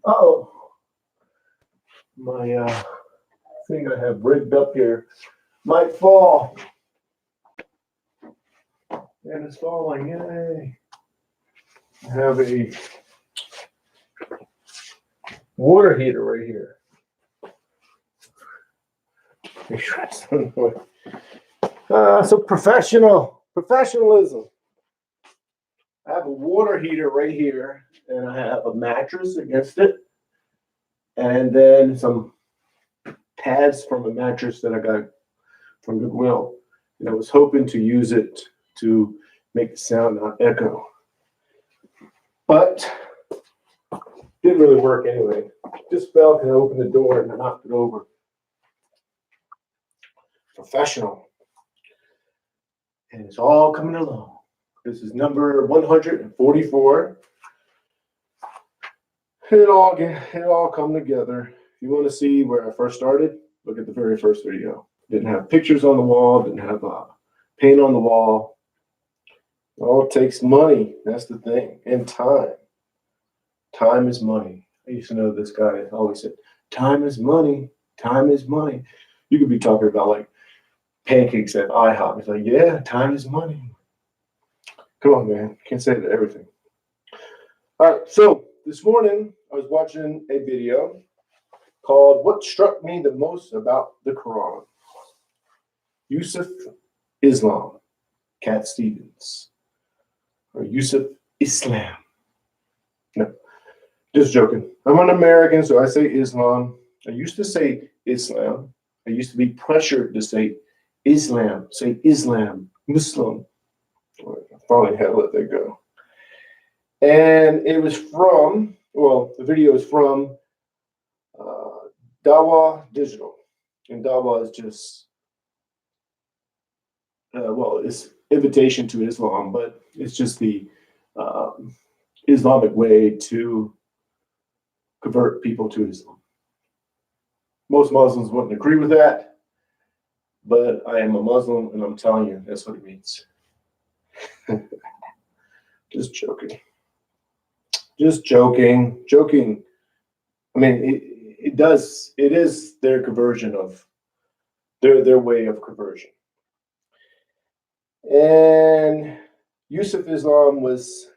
Uh-oh. My thing I have rigged up here might fall. And it's falling. Yay. I have a water heater right here. So professionalism. I have a water heater right here, and I have a mattress against it, and then some pads from a mattress that I got from Goodwill. And I was hoping to use it to make the sound not echo. But didn't really work anyway. Just fell because I opened the door and I knocked it over. Professional. And it's all coming along. This is number 144. It all come together. If you want to see where I first started, look at the very first video. Didn't have pictures on the wall, didn't have paint on the wall. It all takes money. That's the thing. And time. Time is money. I used to know this guy always said, time is money. Time is money. You could be talking about like pancakes at IHOP. It's like, yeah, time is money. Come on, man. Can't say that to everything. All right. So this morning I was watching a video called What Struck Me the Most About the Quran. Yusuf Islam, Cat Stevens, or Yusuf Islam. No, just joking. I'm an American, so I say Islam. I used to say Islam. I used to be pressured to say Islam, Muslim. I finally had to let that go. And it was from, the video is from Dawa Digital. And Dawa is just, it's invitation to Islam, but it's just the Islamic way to convert people to Islam. Most Muslims wouldn't agree with that, but I am a Muslim, and I'm telling you, that's what it means. Just joking. Just joking. Joking. I mean, it is their conversion of their way of conversion. And Yusuf Islam is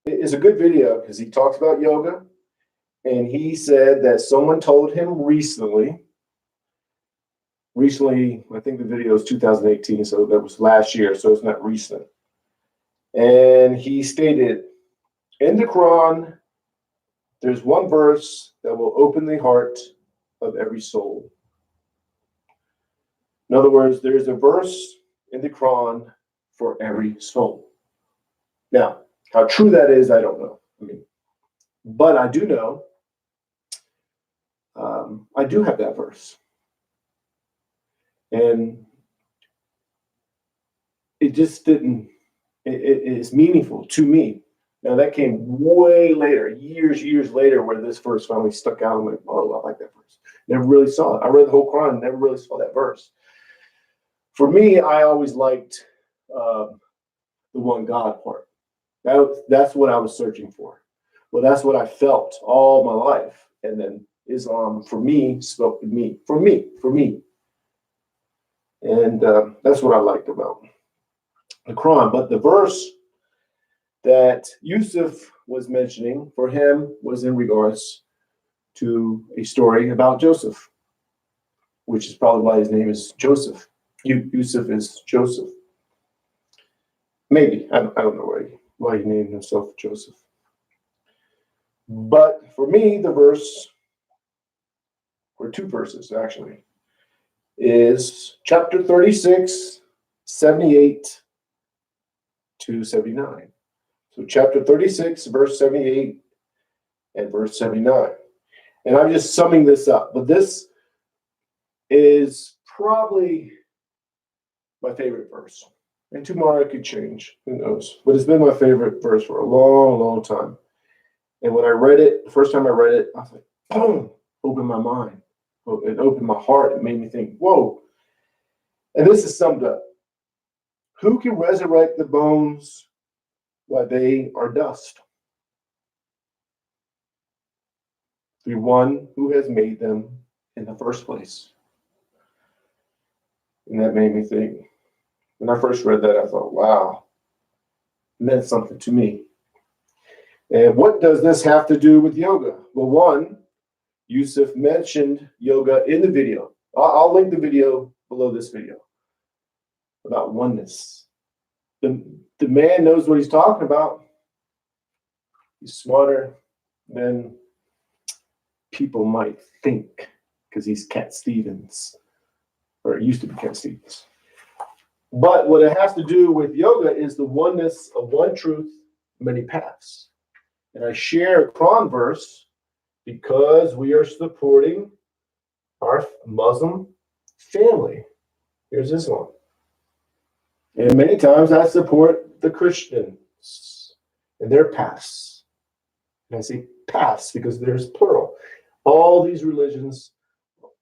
a good video because he talks about yoga, and he said that someone told him recently, I think the video is 2018, so that was last year, so it's not recent. And he stated, in the Quran, there's one verse that will open the heart of every soul. In other words, there's a verse in the Quran for every soul. Now, how true that is, I don't know. But I do know, I do have that verse. And it just didn't, it's meaningful to me. Now, that came way later, years later, where this verse finally stuck out. I'm like, oh, I like that verse. Never really saw it. I read the whole Quran, never really saw that verse. For me, I always liked the one God part. That's what I was searching for. Well, that's what I felt all my life. And then Islam, for me, spoke to me. For me. And that's what I liked about the Quran. But the verse that Yusuf was mentioning for him was in regards to a story about Joseph, which is probably why his name is Joseph. Yusuf is Joseph. Maybe. I don't know why he named himself Joseph. But for me, the verse, or two verses actually, is chapter 36, 78 to 79. So chapter 36, verse 78 and verse 79. And I'm just summing this up, but this is probably my favorite verse. And tomorrow it could change, who knows? But it's been my favorite verse for a long time. And when I read it, the first time I read it, I was like, boom, opened my mind. It opened my heart. It made me think, whoa. And this is summed up. Who can resurrect the bones while they are dust? the one who has made them in the first place. And that made me think. When I first read that, I thought, wow, it meant something to me. And what does this have to do with yoga? Well, one, Yusuf mentioned yoga in the video. I'll link the video below this video about oneness. The man knows what he's talking about. He's smarter than people might think because he's Cat Stevens, or it used to be Cat Stevens. But what it has to do with yoga is the oneness of one truth, many paths. And I share a Quran verse because we are supporting our Muslim family. Here's Islam. And many times I support the Christians and their paths. And I say paths because there's plural. All these religions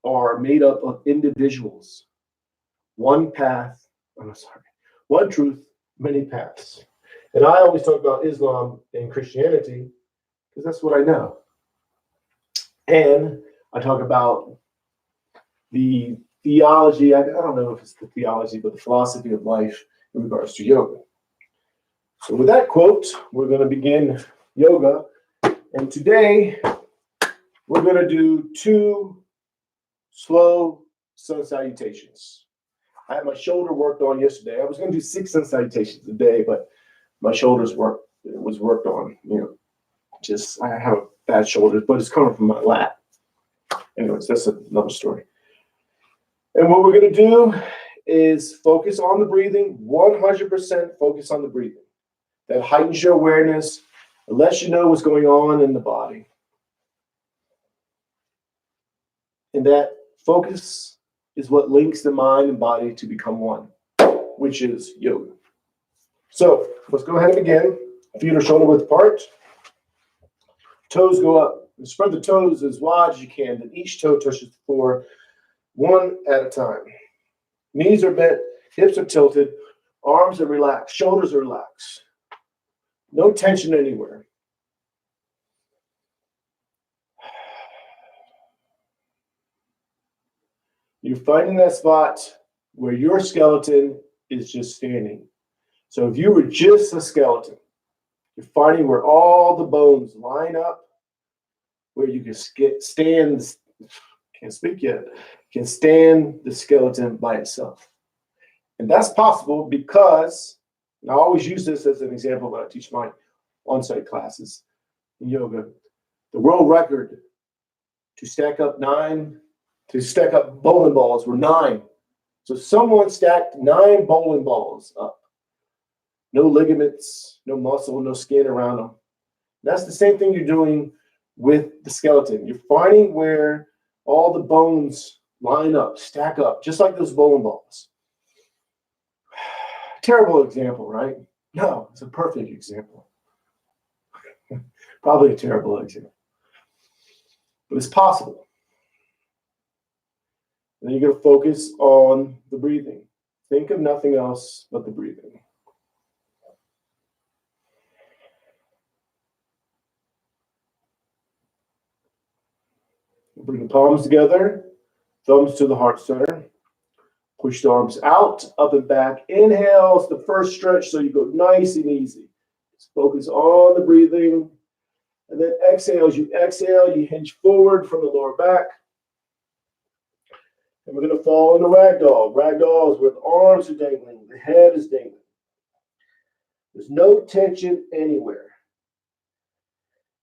are made up of individuals. One path, one truth, many paths. And I always talk about Islam and Christianity because that's what I know. And I talk about the theology, I don't know if it's the theology, but the philosophy of life in regards to yoga. So with that quote, we're going to begin yoga. And today, we're going to do 2 slow sun salutations. I had my shoulder worked on yesterday. I was going to do 6 sun salutations a day, but my shoulders was worked on. Just I have bad shoulders, but it's coming from my lat. Anyways, that's another story. And what we're going to do is focus on the breathing, 100% focus on the breathing. That heightens your awareness, it lets you know what's going on in the body. And that focus is what links the mind and body to become one, which is yoga. So let's go ahead and begin. Feet are shoulder width apart. Toes go up. And spread the toes as wide as you can. Then each toe touches the floor, one at a time. Knees are bent, hips are tilted, arms are relaxed, shoulders are relaxed. No tension anywhere. You're finding that spot where your skeleton is just standing. So if you were just a skeleton, you're finding where all the bones line up, where you can stand, can't speak yet, can stand the skeleton by itself. And that's possible because, and I always use this as an example when I teach my on-site classes in yoga, the world record to stack up bowling balls were 9. So someone stacked 9 bowling balls up. No ligaments, no muscle, no skin around them. That's the same thing you're doing with the skeleton. You're finding where all the bones line up, stack up, just like those bowling balls. Terrible example, right? No, it's a perfect example. Probably a terrible example. But it's possible. And then you're going to focus on the breathing. Think of nothing else but the breathing. Bring the palms together, thumbs to the heart center. Push the arms out, up and back. Inhale, it's the first stretch, so you go nice and easy. Just focus on the breathing. And then exhale, as you exhale, you hinge forward from the lower back. And we're going to fall into ragdoll. Ragdoll is where the arms are dangling, the head is dangling. There's no tension anywhere.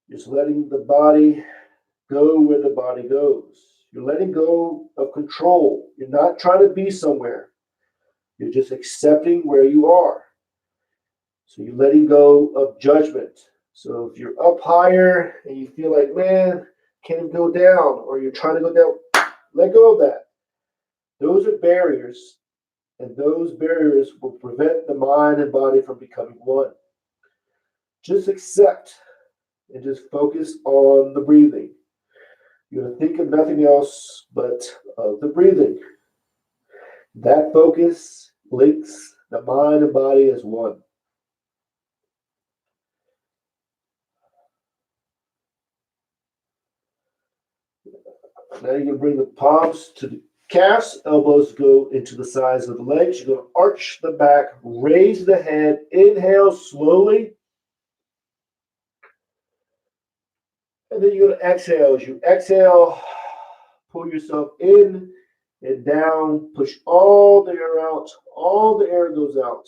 Just letting the body go where the body goes. You're letting go of control. You're not trying to be somewhere. You're just accepting where you are. So you're letting go of judgment. So if you're up higher and you feel like, man, can't go down, or you're trying to go down, let go of that. Those are barriers, and those barriers will prevent the mind and body from becoming one. Just accept and just focus on the breathing. You're going to think of nothing else but the breathing. That focus links the mind and body as one. Now you're going to bring the palms to the calves, elbows go into the sides of the legs. You're going to arch the back, raise the head, inhale slowly. And then you're going to exhale. As you exhale, pull yourself in and down, push all the air out. All the air goes out.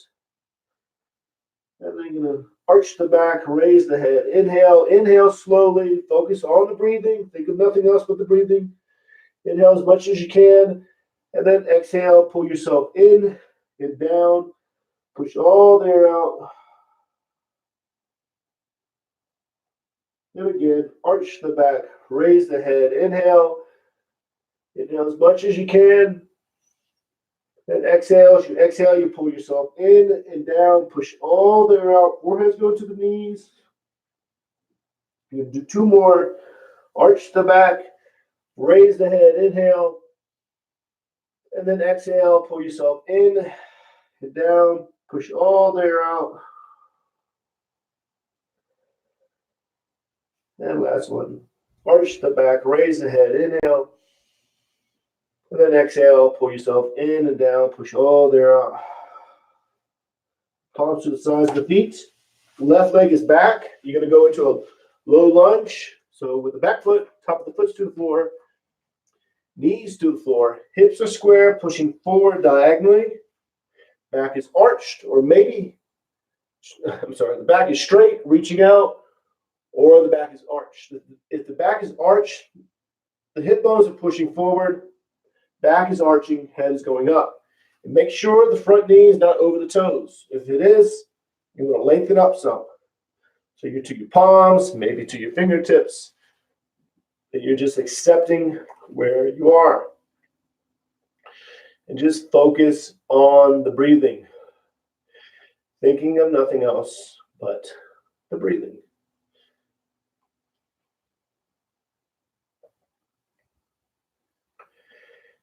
And then you're going to arch the back, raise the head. Inhale slowly. Focus on the breathing. Think of nothing else but the breathing. Inhale as much as you can. And then exhale, pull yourself in and down. Push all the air out. And again, arch the back, raise the head. Inhale. Inhale as much as you can. And exhale. As you exhale, you pull yourself in and down. Push all the air out. Foreheads go to the knees. You do 2 more. Arch the back. Raise the head. Inhale. And then exhale. Pull yourself in and down. Push all the air out. And last one. Arch the back. Raise the head. Inhale. And then exhale, pull yourself in and down, push all the air out. Palms to the sides of the feet. Left leg is back. You're going to go into a low lunge. So with the back foot, top of the foot's to the floor, knees to the floor, hips are square, pushing forward diagonally. Back is arched, or maybe, the back is straight, reaching out, or the back is arched. If the back is arched, the hip bones are pushing forward. Back is arching, head is going up. And make sure the front knee is not over the toes. If it is, you're going to lengthen up some. So you're to your palms, maybe to your fingertips. And you're just accepting where you are. And just focus on the breathing. Thinking of nothing else but the breathing.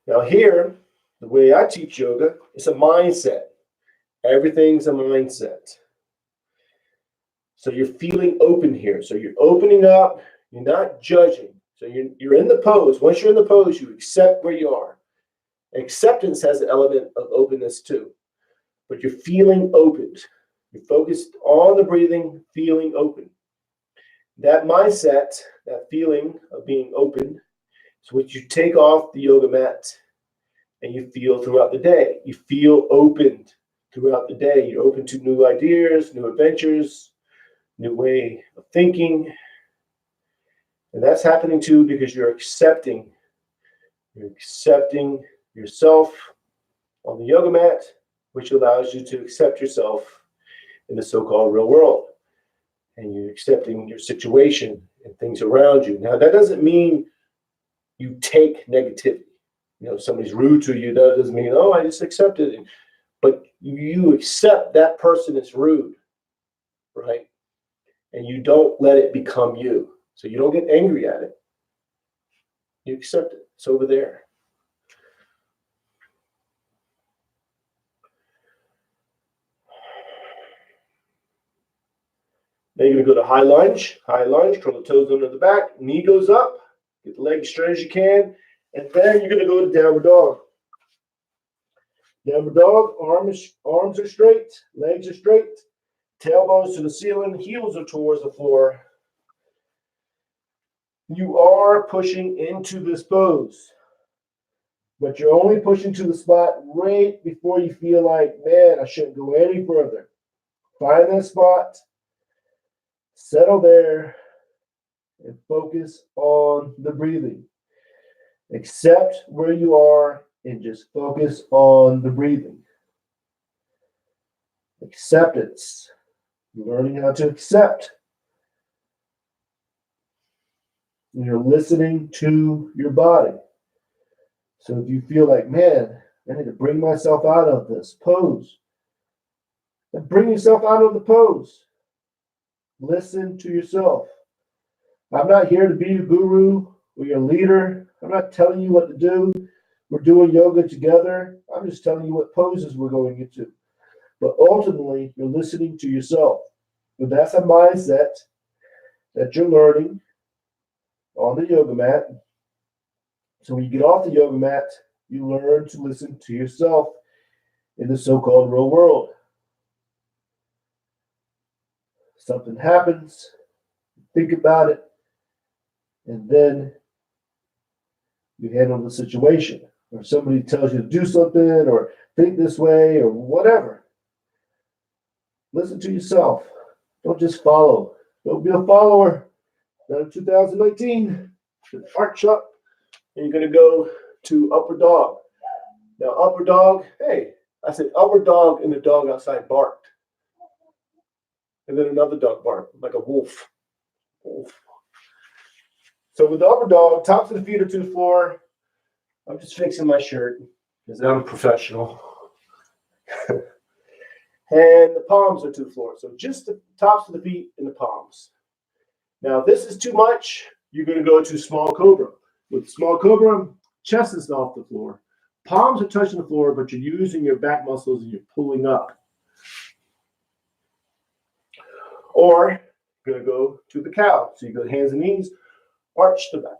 Now here, the way I teach yoga, it's a mindset. Everything's a mindset. So you're feeling open here. So you're opening up. You're not judging. So you're in the pose. Once you're in the pose, you accept where you are. Acceptance has an element of openness too. But you're feeling opened. You're focused on the breathing, feeling open. That mindset, that feeling of being open, is what you take off the yoga mat and you feel throughout the day. You feel opened throughout the day. You're open to new ideas, new adventures, new way of thinking. And that's happening too because you're accepting yourself on the yoga mat, which allows you to accept yourself in the so-called real world. And you're accepting your situation and things around you. Now, that doesn't mean you take negativity. Somebody's rude to you, that doesn't mean, I just accepted it. But you accept that person is rude, right? And you don't let it become you. So you don't get angry at it. You accept it. It's over there. Then you're going to go to high lunge. High lunge, curl the toes under the back, knee goes up, get the leg as straight as you can, and then you're going to go to downward dog. Downward dog, arms are straight, legs are straight, tailbones to the ceiling, heels are towards the floor. You are pushing into this pose, but you're only pushing to the spot right before you feel like, man, I shouldn't go any further. Find that spot, settle there, and focus on the breathing. Accept where you are and just focus on the breathing. Acceptance. Learning how to accept. You're listening to your body. So if you feel like, man, I need to bring myself out of this pose, then bring yourself out of the pose. Listen to yourself. I'm not here to be your guru or your leader. I'm not telling you what to do. We're doing yoga together. I'm just telling you what poses we're going into. But ultimately, you're listening to yourself. But that's a mindset that you're learning on the yoga mat. So when you get off the yoga mat, you learn to listen to yourself in the so-called real world. Something happens, think about it, and then you handle the situation. Or somebody tells you to do something or think this way or whatever. Listen to yourself. Don't just follow. Don't be a follower. Now in 2019, arch up, and you're going to go to upward dog. Now, upward dog, hey, I said upward dog, and the dog outside barked. And then another dog barked, like a wolf. So with the upward dog, tops of the feet are to the floor. I'm just fixing my shirt because I'm professional. And the palms are to the floor. So just the tops of the feet and the palms. Now, if this is too much, you're going to go to small cobra. With small cobra, chest is off the floor. Palms are touching the floor, but you're using your back muscles and you're pulling up. Or you're going to go to the cow. So you go hands and knees, arch the back.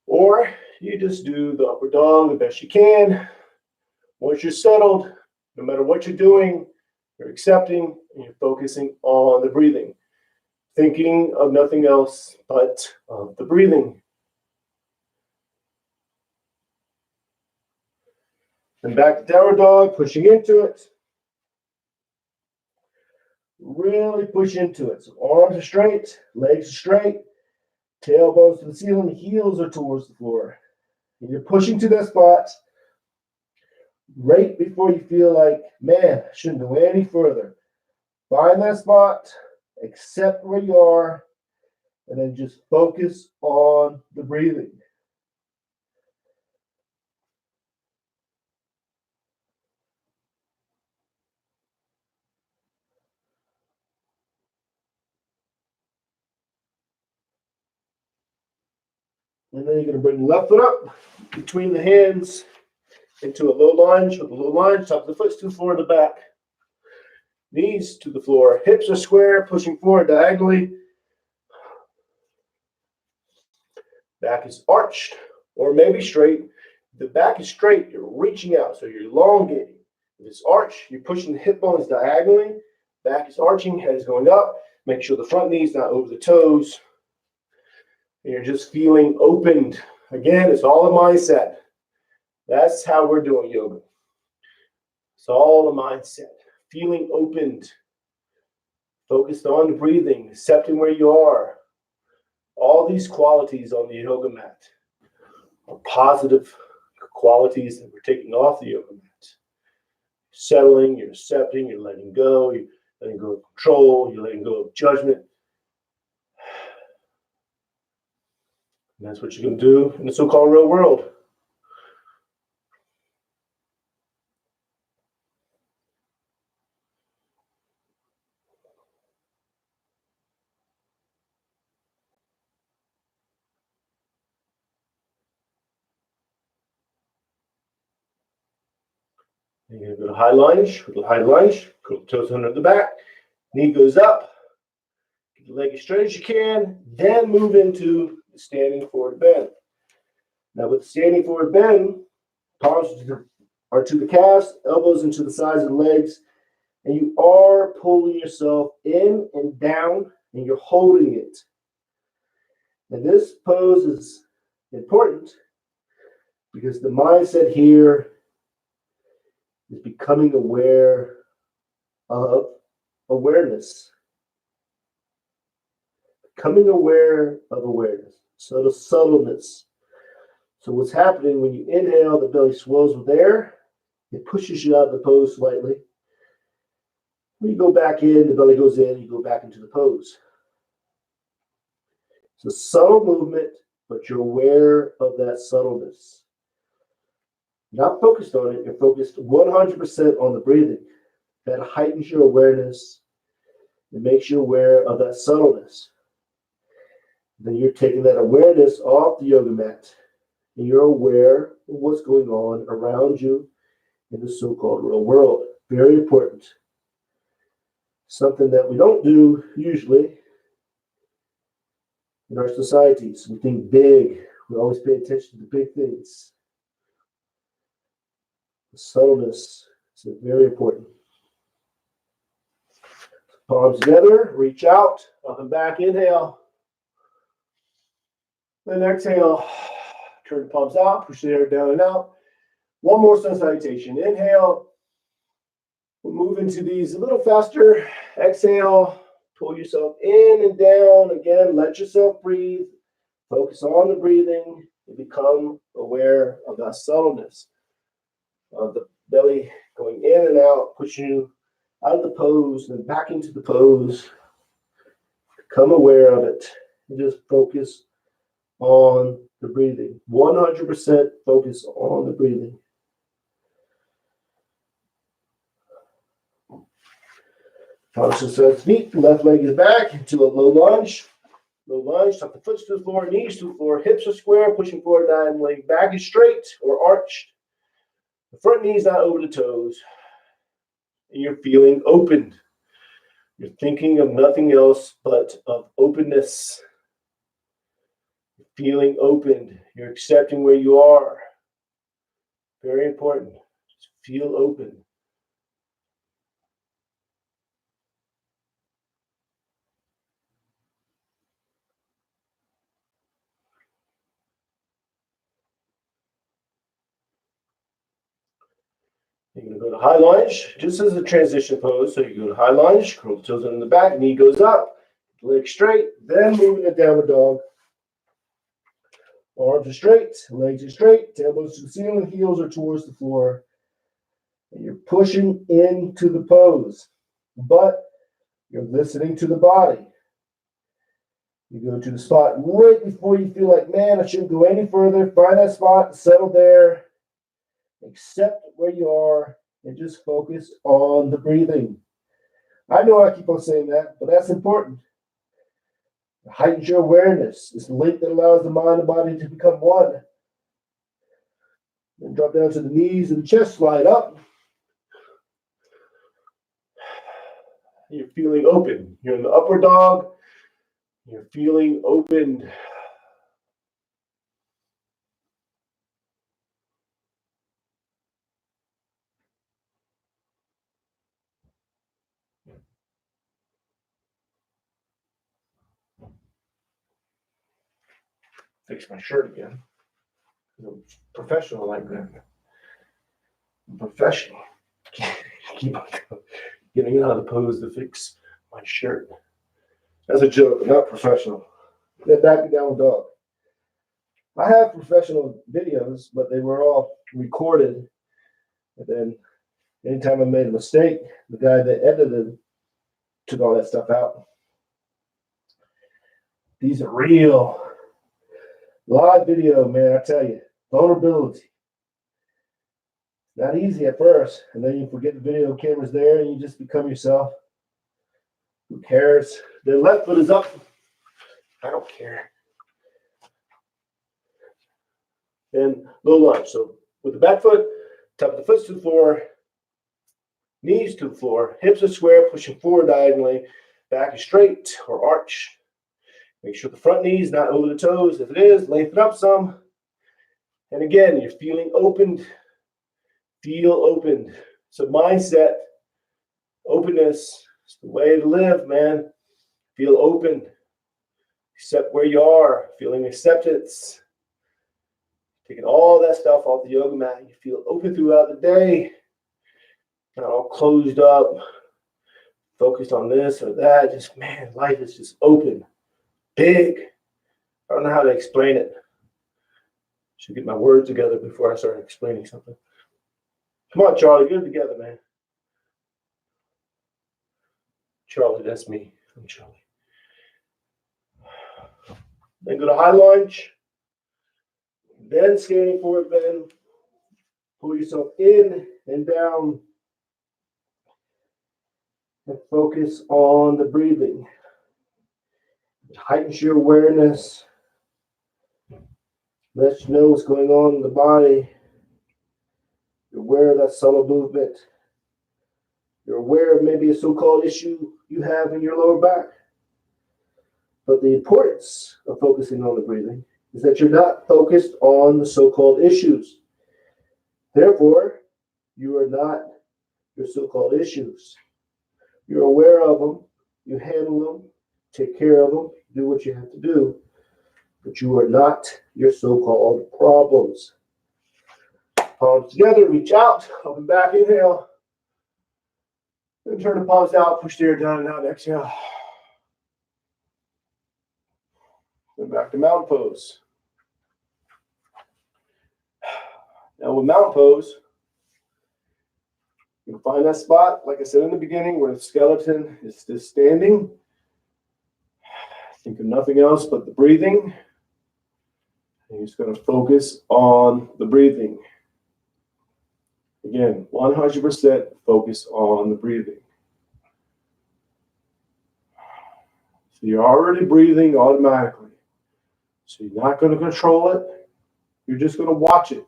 Or you just do the upward dog the best you can. Once you're settled, no matter what you're doing, you're accepting and you're focusing on the breathing. Thinking of nothing else but of the breathing. And back to downward dog, pushing into it. Really push into it. So arms are straight, legs are straight, tailbones to the ceiling, heels are towards the floor. And you're pushing to that spot right before you feel like, man, I shouldn't go any further. Find that spot, accept where you are, and then just focus on the breathing. And then you're going to bring the left foot up between the hands into a low lunge. With a low lunge, top of the foot to the floor and the back. Knees to the floor. Hips are square, pushing forward diagonally. Back is arched or maybe straight. If the back is straight, you're reaching out, so you're elongating. If it's arched, you're pushing the hip bones diagonally. Back is arching, head is going up. Make sure the front knee is not over the toes. And you're just feeling opened. Again, it's all a mindset. That's how we're doing yoga. It's all a mindset. Feeling opened. Focused on the breathing, accepting where you are. All these qualities on the yoga mat are positive qualities that we're taking off the yoga mat. Settling, you're accepting, you're letting go of control, you're letting go of judgment. And that's what you're going to do in the so-called real world. You're going to go to high lunge. With the high lunge, curl the toes under the back. Knee goes up. Get the leg as straight as you can. Then move into the standing forward bend. Now with the standing forward bend, palms are to the calves, elbows into the sides of the legs, and you are pulling yourself in and down, and you're holding it. And this pose is important because the mindset here is becoming aware of awareness. Becoming aware of awareness. So the subtleness. So what's happening when you inhale, the belly swells with air. It pushes you out of the pose slightly. When you go back in, the belly goes in, you go back into the pose. It's a subtle movement, but you're aware of that subtleness. Not focused on it, you're focused 100% on the breathing. That heightens your awareness and makes you aware of that subtleness. Then you're taking that awareness off the yoga mat, and you're aware of what's going on around you in the so-called real world. Very important. Something that we don't do usually in our societies. We think big, We always pay attention to the big things. The subtleness is very important. Palms together, reach out, up and back, inhale. Then exhale, turn the palms out, push the air down and out. One more sun salutation. Inhale. We'll move into these a little faster. Exhale, pull yourself in and down. Again, let yourself breathe. Focus on the breathing and become aware of that subtleness of the belly going in and out, pushing you out of the pose and back into the pose. Become aware of it and just focus on the breathing. 100% focus on the breathing. Posture starts feet. Left leg is back into a low lunge. Low lunge. Tuck the foot to the floor, knees to the floor, hips are square, pushing forward diagonally. Back is straight or arched. The front knee is not over the toes. And you're feeling open. You're thinking of nothing else but of openness. You're feeling open. You're accepting where you are. Very important. Just feel open. You're going to go to high lunge, just as a transition pose. So you go to high lunge, curl the toes in the back, knee goes up, leg straight, then moving to downward dog. Arms are straight, legs are straight, elbows to the ceiling, heels are towards the floor. And you're pushing into the pose, but you're listening to the body. You go to the spot right before you feel like, man, I shouldn't go any further. Find that spot, settle there. Accept where you are and just focus on the breathing. I know I keep on saying that, but that's important. It heightens your awareness. It's the link that allows the mind and body to become one. Then drop down to the knees and the chest, slide up. You're feeling open. You're in the upward dog. You're feeling open. Fix my shirt again. I'm professional like that. I'm professional. Keep on getting out of the pose to fix my shirt. That's a joke, not professional. Then back to downward dog. I have professional videos, but they were all recorded. And then anytime I made a mistake, the guy that edited took all that stuff out. These are real. Live video, man, I tell you. Vulnerability. Not easy at first, and then you forget the video camera's there and you just become yourself. Who cares? The left foot is up. I don't care. And low lunge. So with the back foot, top of the foot to the floor, knees to the floor, hips are square, pushing forward diagonally, back is straight or arch. Make sure the front knee is not over the toes. If it is, lengthen up some. And again, you're feeling opened. Feel open. So mindset, openness is the way to live, man. Feel open. Accept where you are. Feeling acceptance. Taking all that stuff off the yoga mat. You feel open throughout the day. Not all closed up. Focused on this or that. Just, man, life is just open. Big. I don't know how to explain it. Should get my words together before I start explaining something. Come on, Charlie, get it together, man. Charlie, that's me. I'm Charlie. Then go to high lunge. Then scanning forward bend. Pull yourself in and down. And focus on the breathing. It heightens your awareness. Lets you know what's going on in the body. You're aware of that subtle movement. You're aware of maybe a so-called issue you have in your lower back. But the importance of focusing on the breathing is that you're not focused on the so-called issues. Therefore, you are not your so-called issues. You're aware of them, you handle them, take care of them, do what you have to do, but you are not your so-called problems. Palms together, reach out, up and back, inhale. Then turn the palms out, push the air down and out, exhale. Then back to mountain pose. Now with mountain pose, you'll find that spot, like I said in the beginning, where the skeleton is still standing. Think of nothing else but the breathing. And you're just going to focus on the breathing. Again, 100% focus on the breathing. So you're already breathing automatically. So you're not going to control it. You're just going to watch it.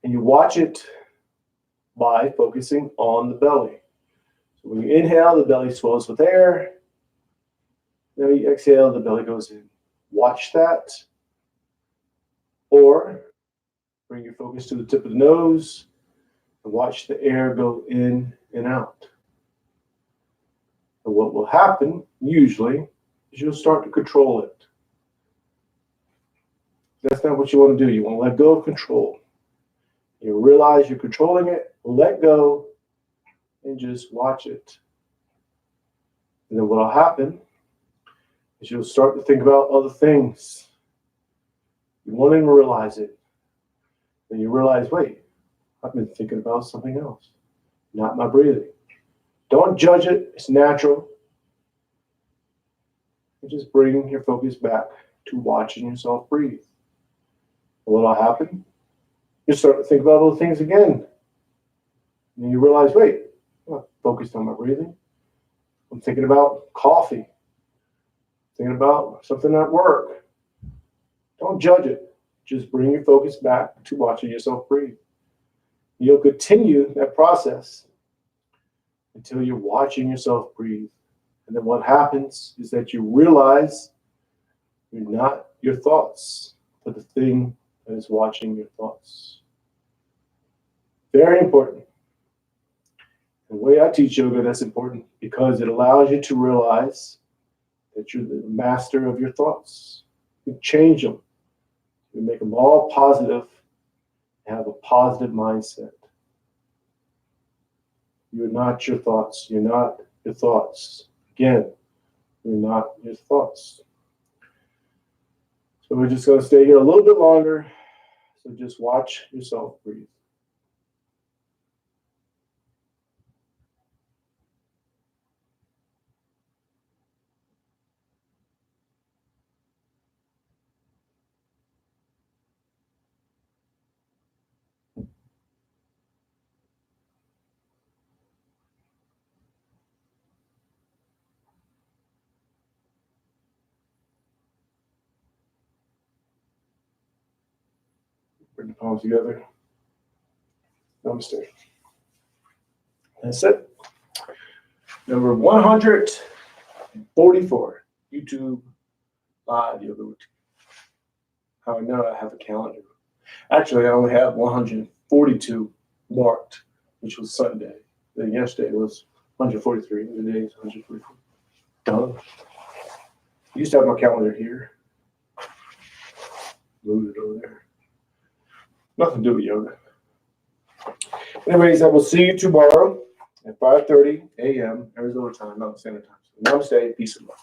And you watch it by focusing on the belly. So when you inhale, the belly swells with air. Now you exhale, the belly goes in. Watch that. Or bring your focus to the tip of the nose and watch the air go in and out. And what will happen, usually, is you'll start to control it. That's not what you want to do. You want to let go of control. You realize you're controlling it, let go, and just watch it. And then what will happen is you'll start to think about other things. You won't even realize it. Then you realize, wait, I've been thinking about something else, not my breathing. Don't judge it. It's natural. And just bring your focus back to watching yourself breathe. And what will happen? You start to think about other things again. And you realize, wait, I'm not focused on my breathing. I'm thinking about coffee. Thinking about something at work. Don't judge it. Just bring your focus back to watching yourself breathe. You'll continue that process until you're watching yourself breathe. And then what happens is that you realize you're not your thoughts, but the thing that is watching your thoughts. Very important. The way I teach yoga, that's important because it allows you to realize that you're the master of your thoughts. You change them. You make them all positive and have a positive mindset. You're not your thoughts. You're not your thoughts. Again, you're not your thoughts. So we're just going to stay here a little bit longer. So just watch yourself breathe. Bring the palms together. Namaste. That's it. Number 144, YouTube live yoga routine. How I know I have a calendar. Actually, I only have 142 marked, which was Sunday. Then yesterday was 143. Today is 144. Done. I used to have my calendar here. Moved it over there. Nothing to do with yoga. Anyways, I will see you tomorrow at 5:30 a.m. Arizona time, Mountain Standard Time. So namaste, peace and love.